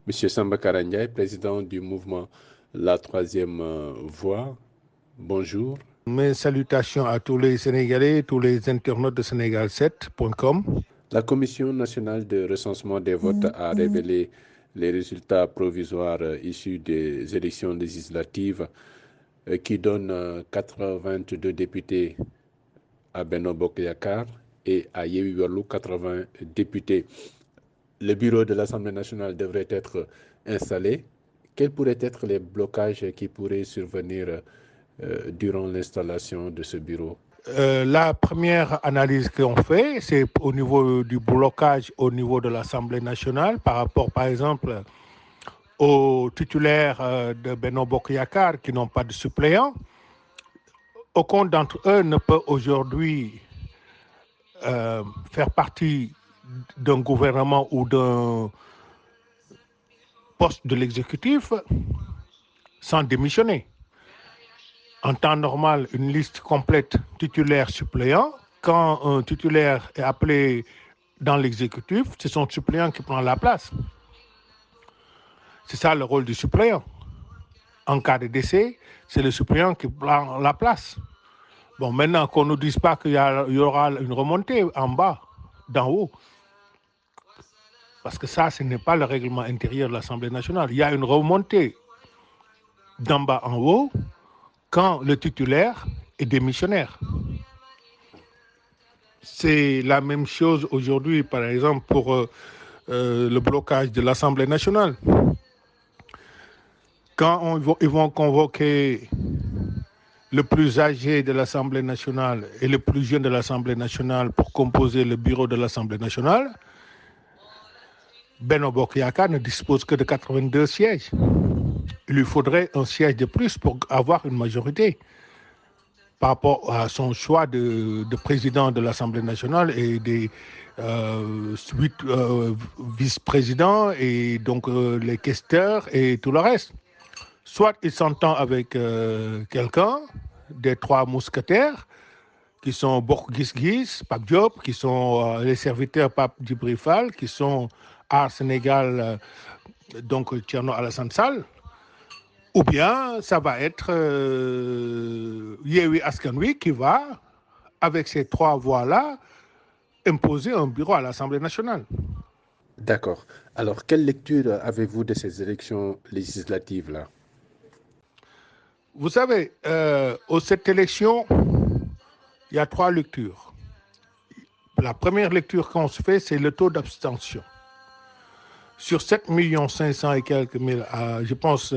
Monsieur Samba Karandiaï, président du mouvement La Troisième Voie, bonjour. Mes salutations à tous les Sénégalais, tous les internautes de Sénégal7.com. La Commission nationale de recensement des votes a révélé les résultats provisoires issus des élections législatives qui donnent 82 députés à Benno Bokk Yakaar et à Yewwi Wallu 80 députés. Le bureau de l'Assemblée nationale devrait être installé. Quels pourraient être les blocages qui pourraient survenir durant l'installation de ce bureau? La première analyse qu'on fait, c'est au niveau du blocage au niveau de l'Assemblée nationale par rapport, par exemple, aux titulaires de Benno Bokk Yakaar qui n'ont pas de suppléant. Aucun d'entre eux ne peut aujourd'hui faire partie d'un gouvernement ou d'un poste de l'exécutif sans démissionner. En temps normal, une liste complète titulaire-suppléant. Quand un titulaire est appelé dans l'exécutif, c'est son suppléant qui prend la place. C'est ça le rôle du suppléant. En cas de décès, c'est le suppléant qui prend la place. Bon, maintenant qu'on ne nous dise pas qu'il y aura une remontée en bas, d'en haut. Parce que ça, ce n'est pas le règlement intérieur de l'Assemblée nationale. Il y a une remontée d'en bas en haut quand le titulaire est démissionnaire. C'est la même chose aujourd'hui, par exemple, pour le blocage de l'Assemblée nationale. Quand ils vont convoquer le plus âgé de l'Assemblée nationale et le plus jeune de l'Assemblée nationale pour composer le bureau de l'Assemblée nationale, Benno Bokk Yakaar ne dispose que de 82 sièges. Il lui faudrait un siège de plus pour avoir une majorité par rapport à son choix de président de l'Assemblée nationale et des 8 vice-présidents et donc les questeurs et tout le reste. Soit il s'entend avec quelqu'un des 3 mousquetaires qui sont Bokk Gis Gis, Pape Diop, qui sont les serviteurs Pape Djibril Fall, qui sont Aar Sénégal, donc Thierno Alassane Sall, ou bien ça va être Yewwi Askan Wi qui va, avec ces 3 voix-là, imposer un bureau à l'Assemblée nationale. D'accord. Alors, quelle lecture avez-vous de ces élections législatives-là? Vous savez, cette élection, il y a 3 lectures. La première lecture qu'on se fait, c'est le taux d'abstention. Sur 7 500 000 et quelques mille, je pense,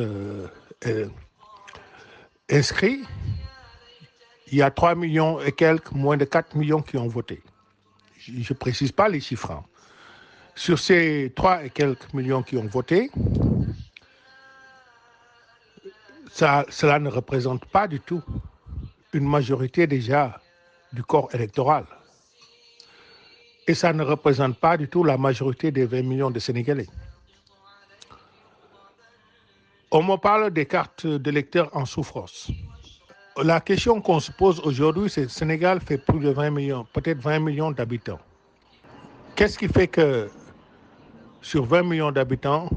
inscrits, il y a 3 millions et quelques, moins de 4 millions qui ont voté. Je ne précise pas les chiffres. Hein. Sur ces 3 et quelques millions qui ont voté, cela ne représente pas du tout une majorité déjà du corps électoral. Et ça ne représente pas du tout la majorité des 20 millions de Sénégalais. On me parle des cartes d'électeurs en souffrance. La question qu'on se pose aujourd'hui, c'est que le Sénégal fait plus de 20 millions, peut-être 20 millions d'habitants. Qu'est-ce qui fait que sur 20 millions d'habitants,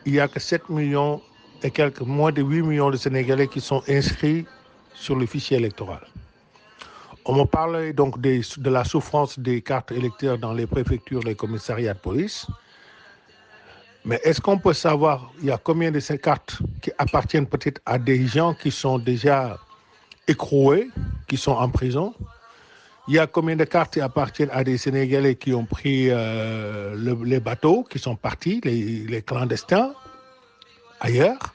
il n'y a que 7 millions et quelques, moins de 8 millions de Sénégalais qui sont inscrits sur le fichier électoral? On me parle donc de la souffrance des cartes électeurs dans les préfectures, les commissariats de police. Mais est-ce qu'on peut savoir, il y a combien de ces cartes qui appartiennent peut-être à des gens qui sont déjà écroués, qui sont en prison? Il y a combien de cartes qui appartiennent à des Sénégalais qui ont pris les bateaux, qui sont partis, les clandestins, ailleurs?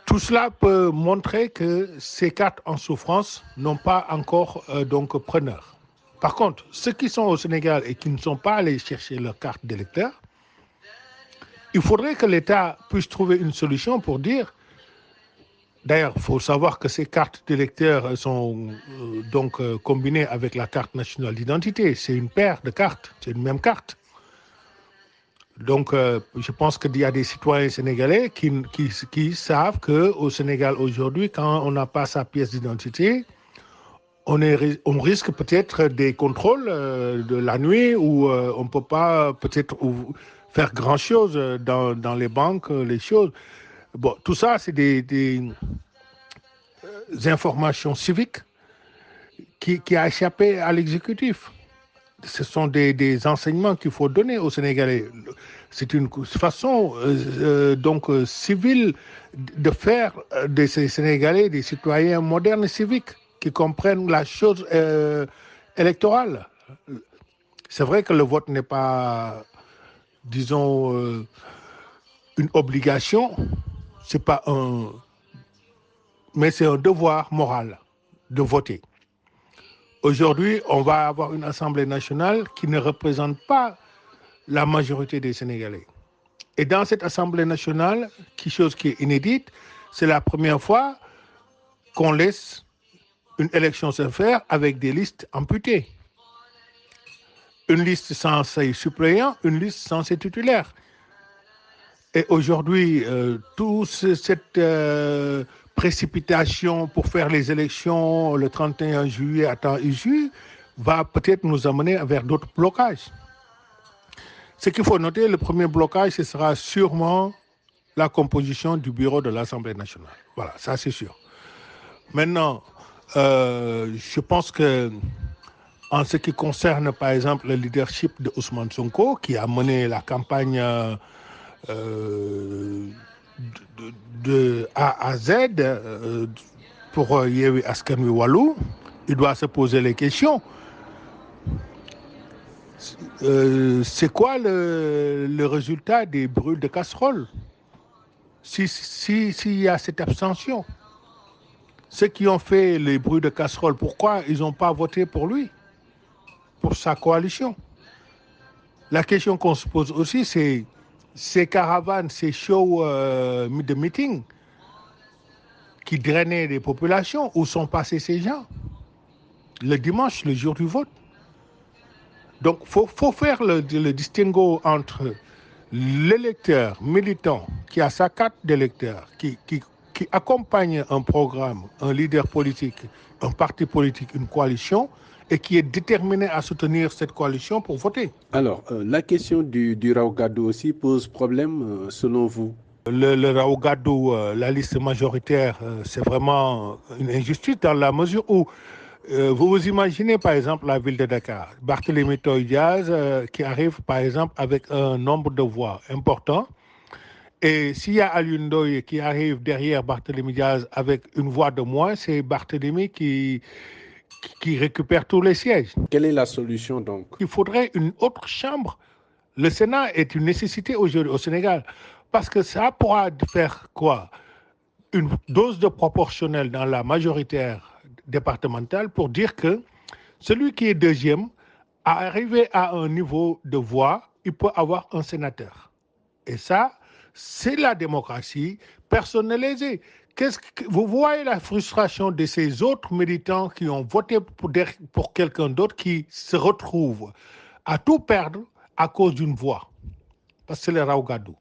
Tout cela peut montrer que ces cartes en souffrance n'ont pas encore donc preneur. Par contre, ceux qui sont au Sénégal et qui ne sont pas allés chercher leur carte d'électeur, il faudrait que l'État puisse trouver une solution pour dire. D'ailleurs, il faut savoir que ces cartes d'électeurs sont combinées avec la carte nationale d'identité. C'est une paire de cartes, c'est une même carte. Donc, je pense qu'il y a des citoyens sénégalais qui savent qu'au Sénégal aujourd'hui, quand on n'a pas sa pièce d'identité, on risque peut-être des contrôles de la nuit où on ne peut pas peut-être faire grand-chose dans les banques, les choses. Bon, tout ça, c'est des informations civiques qui a échappé à l'exécutif. Ce sont des enseignements qu'il faut donner aux Sénégalais. C'est une façon civile de faire de ces Sénégalais des citoyens modernes et civiques qui comprennent la chose électorale. C'est vrai que le vote n'est pas, disons, une obligation, c'est pas mais c'est un devoir moral de voter. Aujourd'hui, on va avoir une Assemblée nationale qui ne représente pas la majorité des Sénégalais. Et dans cette Assemblée nationale, quelque chose qui est inédite, c'est la première fois qu'on laisse une élection se faire avec des listes amputées. Une liste sans ses suppléants, une liste sans ses titulaires. Et aujourd'hui, toute cette précipitation pour faire les élections le 31 juillet à temps issu va peut-être nous amener vers d'autres blocages. Ce qu'il faut noter, le premier blocage, ce sera sûrement la composition du bureau de l'Assemblée nationale. Voilà, ça c'est sûr. Maintenant, je pense que en ce qui concerne, par exemple, le leadership de Ousmane Sonko, qui a mené la campagne de A à Z pour Yewwi Askan Wi Wallu, il doit se poser les questions. C'est quoi le résultat des brûles de casserole s'il y a cette abstention? Ceux qui ont fait les brûles de casserole, pourquoi ils n'ont pas voté pour lui, pour sa coalition? La question qu'on se pose aussi, c'est ces caravanes, ces shows de meeting qui drainaient les populations, où sont passés ces gens le dimanche, le jour du vote? Donc, il faut faire le distinguo entre l'électeur militant qui a sa carte d'électeur, qui accompagne un programme, un leader politique, un parti politique, une coalition, et qui est déterminé à soutenir cette coalition pour voter. Alors, la question du Raw Gadou aussi pose problème, selon vous? Le Raw Gadou, la liste majoritaire, c'est vraiment une injustice dans la mesure où vous vous imaginez, par exemple, la ville de Dakar, Barthélémy Toye Dias, qui arrive, par exemple, avec un nombre de voix important. Et s'il y a Alioune Ndoye qui arrive derrière Barthélémy Dias avec une voix de moins, c'est Barthélémy qui récupère tous les sièges. Quelle est la solution donc? Il faudrait une autre chambre. Le Sénat est une nécessité aujourd'hui au Sénégal. Parce que ça pourra faire quoi? Une dose de proportionnelle dans la majoritaire départementale pour dire que celui qui est deuxième, arrivé à un niveau de voix, il peut avoir un sénateur. Et ça, c'est la démocratie personnalisée. Vous voyez la frustration de ces autres militants qui ont voté pour quelqu'un d'autre qui se retrouvent à tout perdre à cause d'une voix. Parce que c'est le Raw Gadou.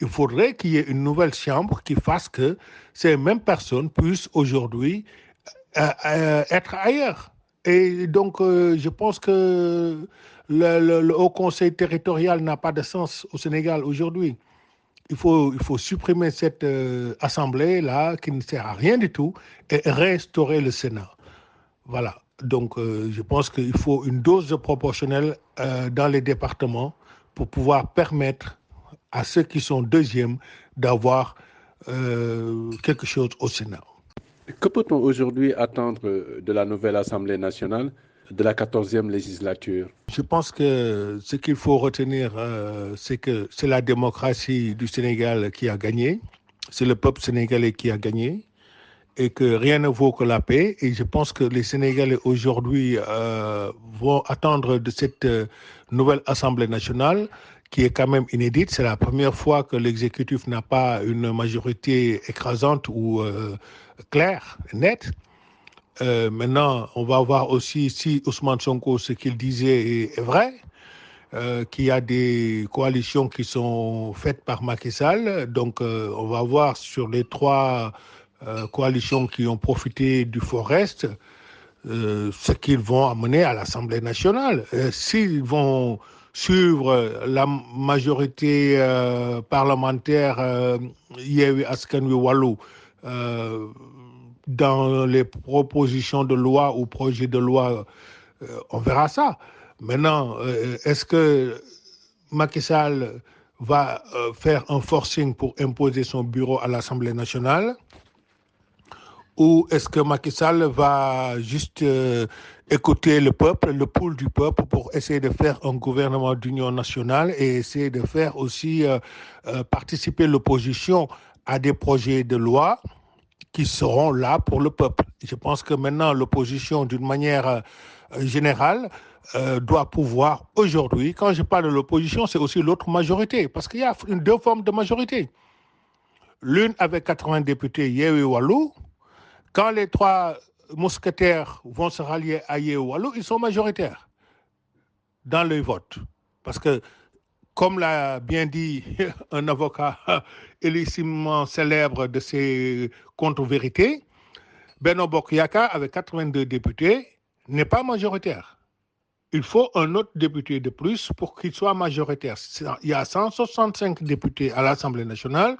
Il faudrait qu'il y ait une nouvelle chambre qui fasse que ces mêmes personnes puissent aujourd'hui être ailleurs. Et donc, je pense que le Haut Conseil territorial n'a pas de sens au Sénégal aujourd'hui. Il faut supprimer cette assemblée-là qui ne sert à rien du tout et restaurer le Sénat. Voilà. Donc, je pense qu'il faut une dose proportionnelle dans les départements pour pouvoir permettre à ceux qui sont deuxièmes d'avoir quelque chose au Sénat. Que peut-on aujourd'hui attendre de la nouvelle Assemblée nationale de la 14e législature? Je pense que ce qu'il faut retenir, c'est que c'est la démocratie du Sénégal qui a gagné, c'est le peuple sénégalais qui a gagné, et que rien ne vaut que la paix. Et je pense que les Sénégalais aujourd'hui vont attendre de cette nouvelle Assemblée nationale, qui est quand même inédite. C'est la première fois que l'exécutif n'a pas une majorité écrasante ou claire, nette. Maintenant, on va voir aussi si Ousmane Sonko, ce qu'il disait est vrai, qu'il y a des coalitions qui sont faites par Macky Sall. Donc, on va voir sur les trois coalitions qui ont profité du Forest ce qu'ils vont amener à l'Assemblée nationale. S'ils vont suivre la majorité parlementaire Yewwi Askan Wi Wallu dans les propositions de loi ou projets de loi, on verra ça. Maintenant, est-ce que Macky Sall va faire un forcing pour imposer son bureau à l'Assemblée nationale? Ou est-ce que Macky Sall va juste écouter le peuple, le pouls du peuple, pour essayer de faire un gouvernement d'union nationale et essayer de faire aussi participer l'opposition à des projets de loi qui seront là pour le peuple? Je pense que maintenant, l'opposition, d'une manière générale, doit pouvoir aujourd'hui, quand je parle de l'opposition, c'est aussi l'autre majorité, parce qu'il y a deux formes de majorité. L'une avec 80 députés, Yewwi Wallu. Quand les trois mousquetaires vont se rallier à Yewwi Wallu, ils sont majoritaires dans le vote. Parce que, comme l'a bien dit un avocat élissimement célèbre de ces contre-vérités, Benno Bokk Yakaar, avec 82 députés, n'est pas majoritaire. Il faut un autre député de plus pour qu'il soit majoritaire. Il y a 165 députés à l'Assemblée nationale,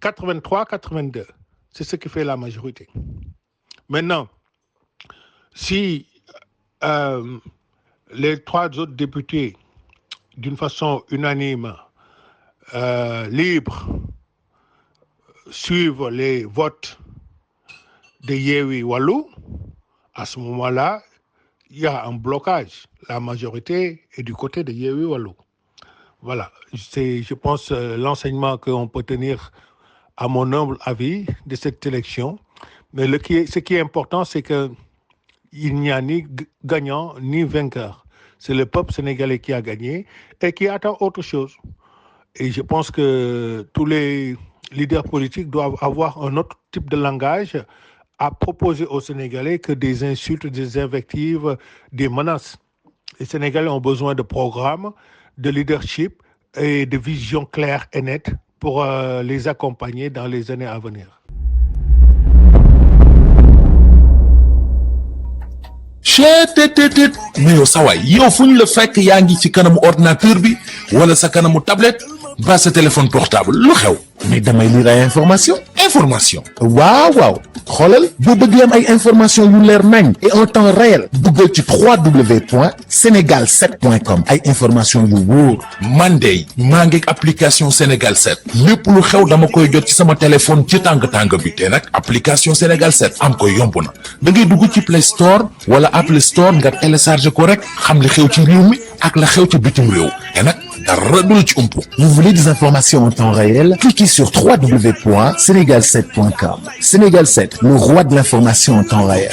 83, 82. C'est ce qui fait la majorité. Maintenant, si les trois autres députés, d'une façon unanime, libre, suivent les votes de Yewwi Wallu, à ce moment-là, il y a un blocage. La majorité est du côté de Yewwi Wallu. Voilà, c'est, je pense, l'enseignement qu'on peut tenir, à mon humble avis, de cette élection. Mais ce qui est important, c'est qu'il n'y a ni gagnant ni vainqueur. C'est le peuple sénégalais qui a gagné et qui attend autre chose. Et je pense que tous les leaders politiques doivent avoir un autre type de langage à proposer aux Sénégalais que des insultes, des invectives, des menaces. Les Sénégalais ont besoin de programmes, de leadership et de vision claire et nette pour les accompagner dans les années à venir. mais yow sa waay yow fu ñu la fekk yaa ngi ci kanamu ordinateur bi wala sa kanamu tablette ba sa téléphone portable lu xew. mais damay lire ay information waaw xoolal boo bëgg am ay information yu leer nañ et en temps réel duggal ci www.senegal7.com ay information yu wóor. man de maa ngi application Sénégal 7 lépp lu xew dama koy jot ci sama téléphone ci tàng bi te nag application Sénégal 7 am ko yomb na da ngay dugg ci Play Store wala Apple Store nga télécharge ko rek xam li xew ci réew mi ak la xew ci bitim réew te nag dara du la ci umpu. Vous voulez des informations en temps réel? Cliquez sur www.senegal7.com. Sénégal 7, le roi de l'information en temps réel.